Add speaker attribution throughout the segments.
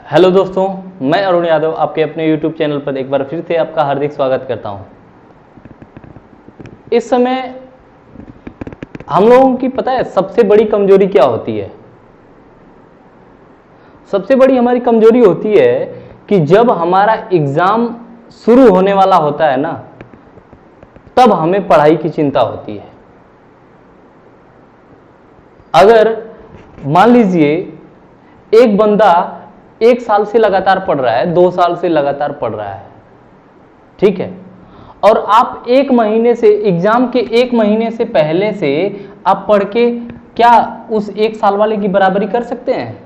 Speaker 1: Hello दोस्तों, मैं अरुण यादव आपके अपने YouTube चैनल पर एक बार फिर से आपका हार्दिक स्वागत करता हूं। इस समय हम लोगों की पता है सबसे बड़ी कमजोरी क्या होती है? सबसे बड़ी हमारी कमजोरी होती है कि जब हमारा एग्जाम शुरू होने वाला होता है ना, तब हमें पढ़ाई की चिंता होती है। अगर मान लीजिए एक बंदा 1 साल से लगातार पढ़ रहा है, 2 साल से लगातार पढ़ रहा है, ठीक है, और आप 1 महीने से एग्जाम के 1 महीने से पहले से आप पढ़ के क्या उस 1 साल वाले की बराबरी कर सकते हैं?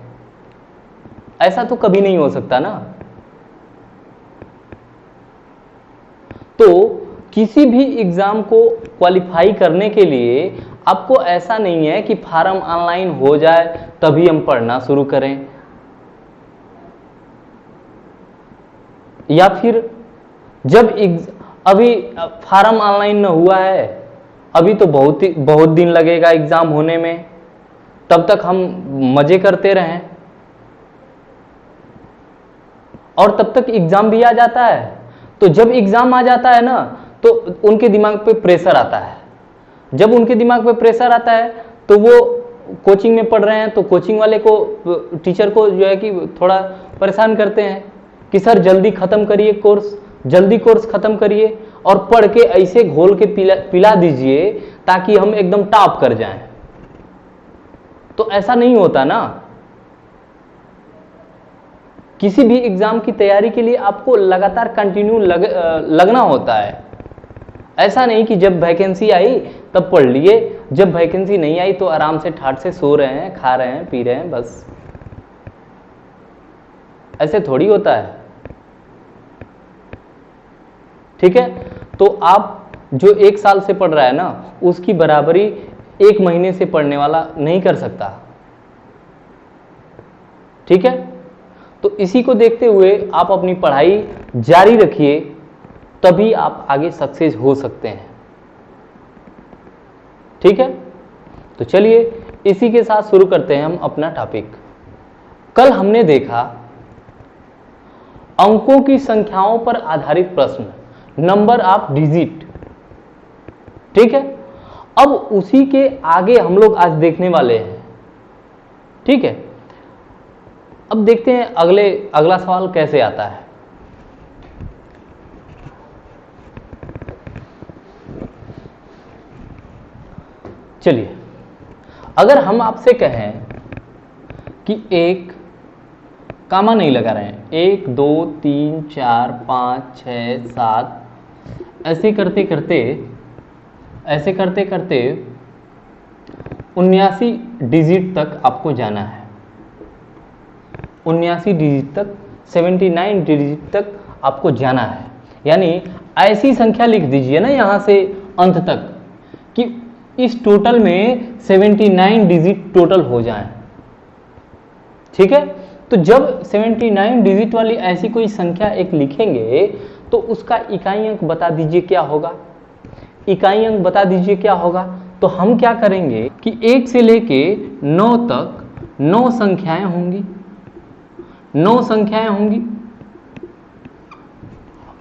Speaker 1: ऐसा तो कभी नहीं हो सकता ना। तो किसी भी एग्जाम को क्वालिफाई करने के लिए आपको ऐसा नहीं है कि फार्म ऑनलाइन हो जाए तभी हम पढ़ना शुरू करें, या फिर जब अभी फार्म ऑनलाइन न हुआ है, अभी तो बहुत दिन लगेगा एग्जाम होने में, तब तक हम मजे करते रहें और तब तक एग्जाम भी आ जाता है। तो जब एग्जाम आ जाता है ना, तो उनके दिमाग पे प्रेशर आता है। जब उनके दिमाग पे प्रेशर आता है तो वो कोचिंग में पढ़ रहे हैं तो कोचिंग वाले को, टीचर को जो है कि थोड़ा परेशान करते हैं कि सर जल्दी खत्म करिए कोर्स, जल्दी कोर्स खत्म करिए और पढ़ के ऐसे घोल के पिला दीजिए ताकि हम एकदम टॉप कर जाएं। तो ऐसा नहीं होता ना। किसी भी एग्जाम की तैयारी के लिए आपको लगातार कंटिन्यू लगना होता है। ऐसा नहीं कि जब वैकेंसी आई तब पढ़ लिए, जब वैकेंसी नहीं आई तो आराम से ठाट से सो रहे हैं, खा रहे हैं, पी रहे हैं, बस। ऐसे थोड़ी होता है, ठीक है। तो आप जो 1 साल से पढ़ रहा है ना, उसकी बराबरी 1 महीने से पढ़ने वाला नहीं कर सकता, ठीक है। तो इसी को देखते हुए आप अपनी पढ़ाई जारी रखिए, तभी आप आगे सक्सेस हो सकते हैं, ठीक है। तो चलिए इसी के साथ शुरू करते हैं हम अपना टॉपिक। कल हमने देखा अंकों की संख्याओं पर आधारित प्रश्न, नंबर ऑफ डिजिट, ठीक है। अब उसी के आगे हम लोग आज देखने वाले हैं, ठीक है। अब देखते हैं अगला सवाल कैसे आता है। चलिए, अगर हम आपसे कहें कि एक कामा नहीं लगा रहे हैं, 1 2 3 4 5 6 7, ऐसे करते करते 79 डिजिट तक आपको जाना है। 79 डिजिट तक, 79 डिजिट तक आपको जाना है। यानी ऐसी संख्या लिख दीजिए ना यहां से अंत तक कि इस टोटल में 79 डिजिट टोटल हो जाए, ठीक है। तो जब 79 डिजिट वाली ऐसी कोई संख्या एक लिखेंगे तो उसका इकाई अंक बता दीजिए क्या होगा। इकाई अंक बता दीजिए क्या होगा। तो हम क्या करेंगे कि 1 से लेके 9 तक 9 संख्याएं होंगी, 9 संख्याएं होंगी,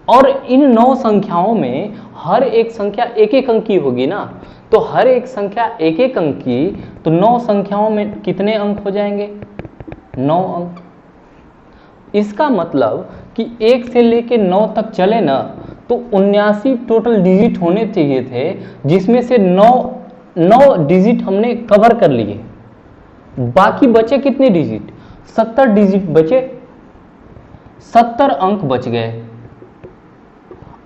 Speaker 1: और इन 9 संख्याओं में हर एक संख्या एक एक अंक की होगी ना। तो हर एक संख्या एक एक अंक की, तो 9 संख्याओं में कितने अंक हो जाएंगे? 9 अंक। इसका मतलब कि 1 से लेके 9 तक चले ना, तो 79 टोटल डिजिट होने चाहिए थे, जिसमें से 9 डिजिट हमने कवर कर लिए। बाकी बचे कितने डिजिट? 70 डिजिट बचे, 70 अंक बच गए।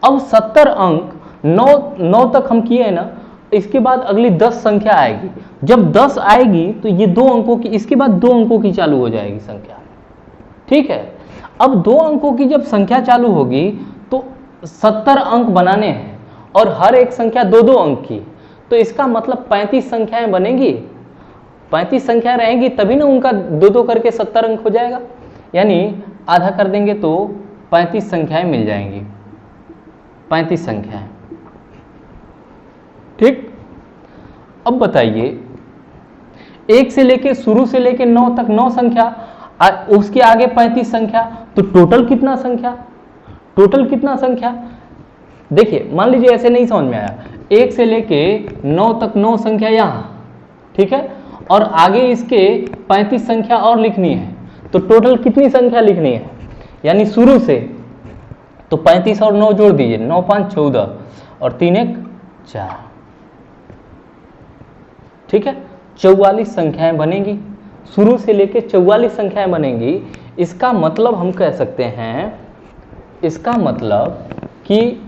Speaker 1: अब 70 अंक 9 तक हम किए हैं ना, इसके बाद अगली 10 संख्या आएगी। जब 10 आएगी तो ये 2 अंकों की, इसके बाद 2 अंकों की चालू हो जाएगी संख्या, ठीक है। अब 2 अंकों की जब संख्या चालू होगी तो 70 अंक बनाने हैं और हर एक संख्या 2-2 अंक की, तो इसका मतलब 35 संख्याएं बनेगी। 35 संख्या रहेंगी तभी ना उनका 2-2 करके 70 अंक हो जाएगा। यानी आधा कर देंगे तो 35 संख्याएं मिल जाएंगी, 35 संख्याएं, ठीक। अब बताइए, 1 से लेके शुरू से लेके 9 तक 9 संख्या, उसके आगे 35 संख्या, तो टोटल कितना संख्या, टोटल कितना संख्या। देखिए मान लीजिए ऐसे नहीं समझ में आया, 1 से लेके 9 तक 9 संख्या यहां, ठीक है, और आगे इसके 35 संख्या और लिखनी है, तो टोटल कितनी संख्या लिखनी है, यानी शुरू से तो 35 और 9 जोड़ दीजिए, 9 5 14 और 3 1 4, ठीक है, 44 संख्याएं बनेंगी, शुरू से लेके 44 संख्याएं बनेंगी। इसका मतलब हम कह सकते हैं, इसका मतलब कि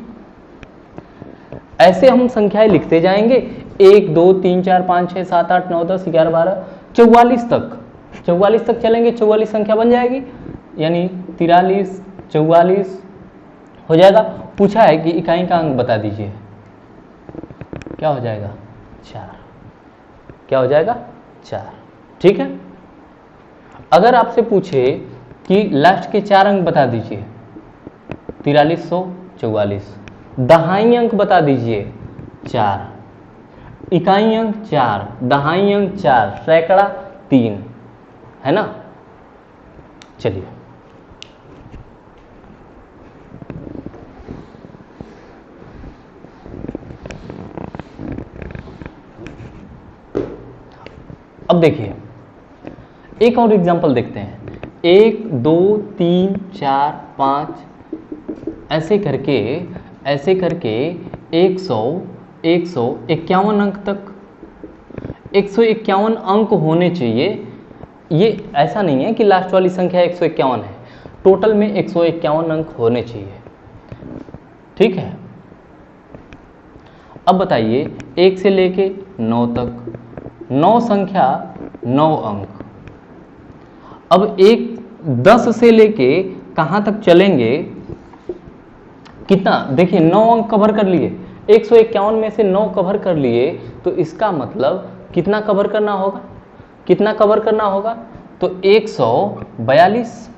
Speaker 1: ऐसे हम संख्याएं लिखते जाएंगे, 1 2 3 4 5 6 7 8 9 10 11 12 44 तक, 44 तक चलेंगे, 44 संख्या बन जाएगी, यानी 43 44 हो जाएगा। पूछा है कि इकाई का अंक बता दीजिए, क्या हो जाएगा 4, क्या हो जाएगा 4, ठीक है। अगर आपसे पूछे कि लास्ट के 4 अंक बता दीजिए, 4344, दहाई अंक बता दीजिए 4, इकाई अंक 4, दहाई अंक 4, सैकड़ा 3, है ना। चलिए अब देखिए एक और एग्जांपल देखते हैं, 1 2 3 4 5 ऐसे करके 151 अंक तक, 151 अंक होने चाहिए। ये ऐसा नहीं है कि लास्ट वाली संख्या 151 है, टोटल में 151 अंक होने चाहिए, ठीक है। अब बताइए 1 से लेके 9 तक 9 संख्या 9 अंक। अब 10 से लेके कहां तक चलेंगे, कितना, देखिए 9 अंक कवर कर लिए, 151 में से 9 कवर कर लिए, तो इसका मतलब कितना कवर करना होगा, कितना कवर करना होगा, तो 142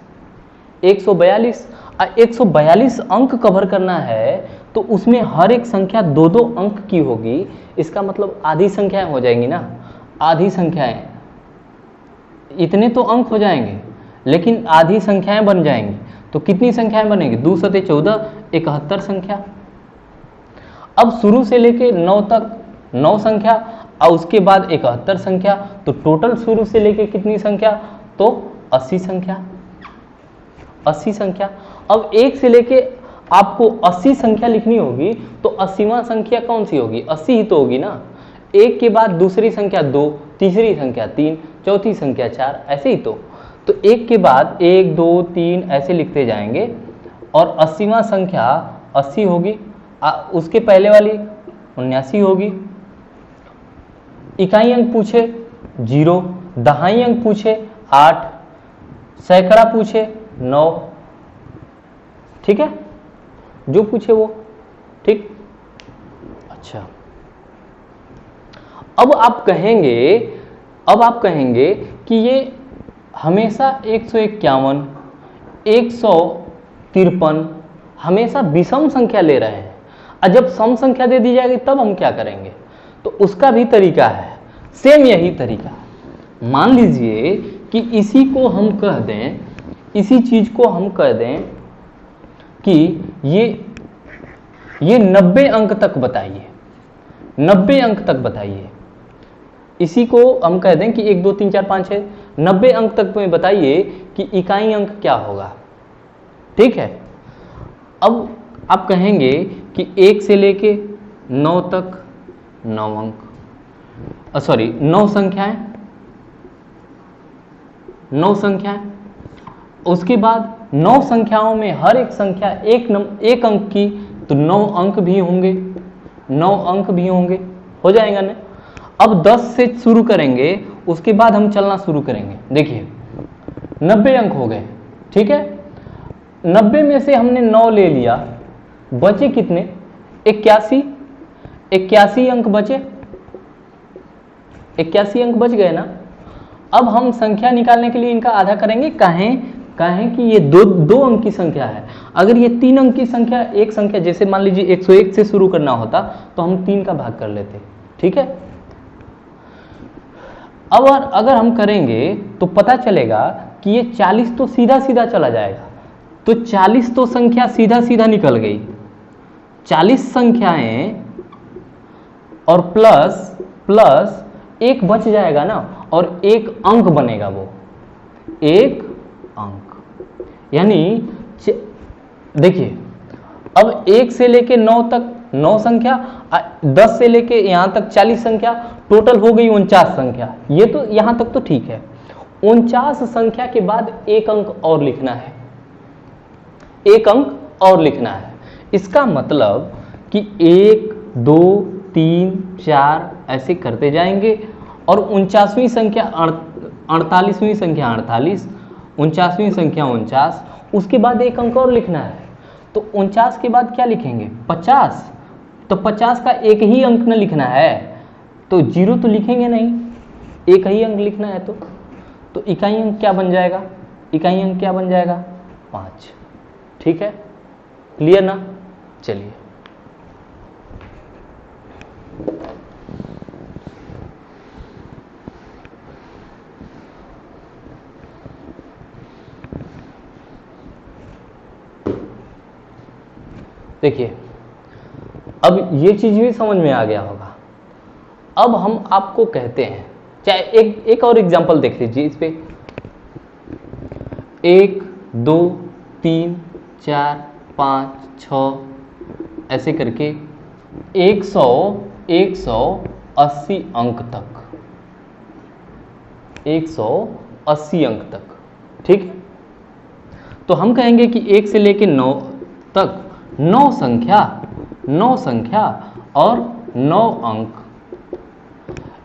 Speaker 1: 142 अंक कवर करना है, तो उसमें हर एक संख्या 2-2 अंक की होगी। इसका मतलब आधी संख्याएं हो जाएंगी ना, आधी संख्याएं, इतने तो अंक हो जाएंगे लेकिन आधी संख्याएं बन जाएंगी। तो कितनी संख्याएं बनेंगी, 2 सते 14, 71 संख्या। अब शुरू से लेके 9 तक 9 संख्या और उसके बाद 71 संख्या, तो टोटल शुरू से लेके कितनी संख्या, तो 80 संख्या, 80 संख्या। अब 1 से लेके आपको 80 संख्या लिखनी होगी, तो 80वां संख्या कौन सी होगी, 80 ही तो होगी ना। 1 के बाद दूसरी संख्या 2, तीसरी संख्या 3, चौथी संख्या 4, ऐसे ही तो 1 के बाद 1 2 3 ऐसे लिखते जाएंगे और 80वां संख्या 80 होगी, उसके पहले वाली 79 होगी। इकाई अंक पूछे 0, दहाई अंक पूछे 8, सैकड़ा पूछे 9, ठीक है, जो पूछे वो, ठीक। अच्छा, अब आप कहेंगे कि ये हमेशा 151, 153 हमेशा विषम संख्या ले रहे हैं, और जब सम संख्या दे दी जाएगी तब हम क्या करेंगे, तो उसका भी तरीका है, सेम यही तरीका। मान लीजिए कि इसी को हम कह दें, इसी चीज को हम कह दें कि ये 90 अंक तक बताइए, 90 अंक तक बताइए। इसी को हम कह दें कि 1 2 3 4 5 6 90 अंक तक में बताइए कि इकाई अंक क्या होगा, ठीक है। अब आप कहेंगे कि 1 से लेके 9 तक 9 अंक, 9 संख्याएं, 9 संख्याएं, उसके बाद 9 संख्याओं में हर एक संख्या एक अंक की, तो 9 अंक भी होंगे, 9 अंक भी होंगे, हो जाएगा ना। अब 10 से शुरू करेंगे, उसके बाद हम चलना शुरू करेंगे। देखिए 90 अंक हो गए, ठीक है, 90 में से हमने 9 ले लिया, बचे कितने, 81 अंक बचे, 81 अंक बच गए ना। अब हम संख्या निकालने के लिए इनका आधा करेंगे, काहे कि ये दो अंक की संख्या है। अगर ये 3 अंक की संख्या, एक संख्या जैसे मान लीजिए 101 से शुरू करना होता तो हम 3 का भाग कर लेते, ठीक है। अब अगर हम करेंगे तो पता चलेगा कि ये 40 तो सीधा सीधा चला जाएगा, तो 40 तो संख्या सीधा सीधा निकल गई, 40 संख्याएं और प्लस प्लस एक बच जाएगा ना, और एक अंक बनेगा, वो एक अंक। यानी देखिए अब 1 से लेके 9 तक 9 संख्या, 10 से लेके यहां तक 40 संख्या, टोटल हो गई 49 संख्या। ये तो यहां तक तो ठीक है। 49 संख्या के बाद एक अंक और लिखना है, एक अंक और लिखना है। इसका मतलब कि 1 2 3 4 ऐसे करते जाएंगे, और 49वीं संख्या 48वीं संख्या 48, 49वीं संख्या 49, उसके बाद एक अंक और लिखना है। तो 49 के बाद क्या लिखेंगे? 50। तो 50 का एक ही अंक न लिखना है, तो 0 तो लिखेंगे नहीं, एक ही अंक लिखना है। तो इकाई अंक क्या बन जाएगा? इकाई अंक क्या बन जाएगा? 5। ठीक है, क्लियर ना? चलिए देखिए, अब ये चीज भी समझ में आ गया होगा। अब हम आपको कहते हैं, चाहे एक और एग्जांपल देख लीजिए इस पे। 1 2 3 4 5 6 ऐसे करके 180 अंक तक, 180 अंक तक। ठीक है, तो हम कहेंगे कि 1 से लेके 9 तक 9 संख्या और 9 अंक।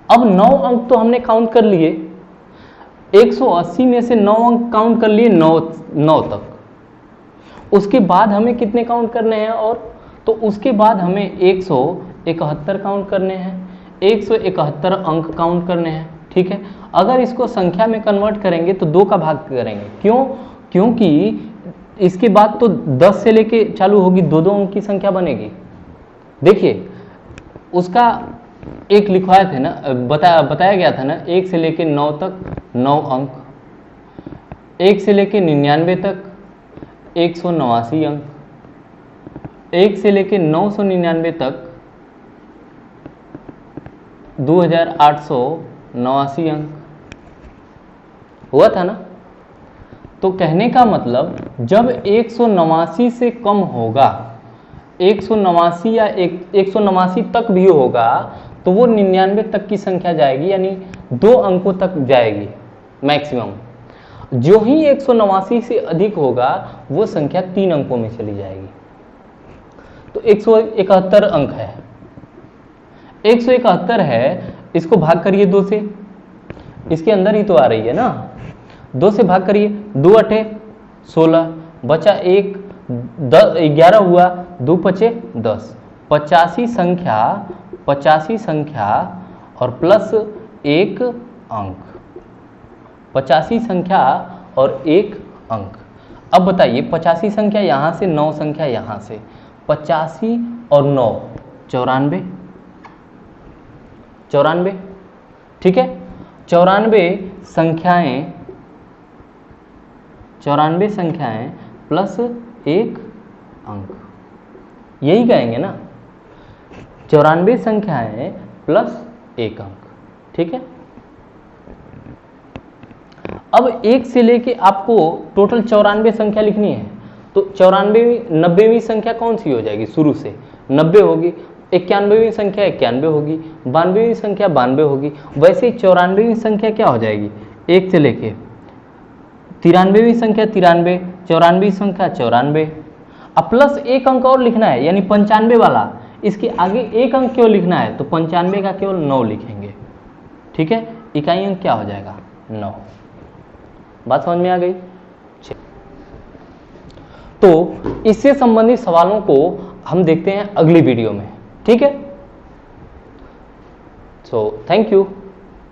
Speaker 1: अब 9 अंक तो हमने काउंट कर लिए, 180 में से 9 अंक काउंट कर लिए 9 तक। उसके बाद हमें कितने काउंट करने हैं? और तो उसके बाद हमें 171 काउंट करने हैं, 171 अंक काउंट करने हैं। ठीक है, अगर इसको संख्या में कन्वर्ट करेंगे तो 2 का भाग करेंगे। क्यों? क्योंकि इसके बाद तो 10 से लेके चालू होगी, 2 अंक की संख्या बनेगी। देखिए उसका एक लिखवाए थे ना, बताया गया था ना, 1 से लेके 9 तक 9 अंक, 1 से लेके 99 तक 189 अंक, 1 से लेके 999 तक 2889 अंक हुआ था ना। तो कहने का मतलब जब 189 से कम होगा, 189 या 189 तक भी होगा, तो वो 99 तक की संख्या जाएगी, यानी 2 अंकों तक जाएगी मैक्सिमम। जो ही 189 से अधिक होगा वो संख्या 3 अंकों में चली जाएगी। तो 171 अंक है, 171 है, इसको भाग करिए 2 से, इसके अंदर ही तो आ रही है ना। 2 से भाग करिए, 2 8 16, बचा 1 11 हुआ, 2 5 10, 85 संख्या और प्लस 1 अंक, 85 संख्या और 1 अंक। अब बताइए 85 संख्या यहाँ से, 9 संख्या यहाँ से, 85 और 9 94, 94। ठीक है, 94 संख्याएं प्लस 1 अंक, यही कहेंगे ना, 94 संख्याएं प्लस 1 अंक। ठीक है, अब 1 से लेके आपको टोटल 94 संख्या लिखनी है, तो 90वीं संख्या कौन सी हो जाएगी? शुरू से 90 होगी, 91वीं संख्या 91 होगी, 92वीं संख्या 92 होगी। वैसे ही 94वीं संख्या क्या हो जाएगी? 1 से लेके 93वीं संख्या 93, 94वीं संख्या 94। अब प्लस 1 अंक और लिखना है, यानी 95 वाला, इसके आगे 1 अंक क्यों लिखना है? तो 95 का केवल 9 लिखेंगे। ठीक है, इकाई अंक क्या हो जाएगा? 9। बात समझ में आ गई? तो इससे संबंधित सवालों को हम देखते हैं अगली वीडियो में। ठीक है, सो थैंक यू।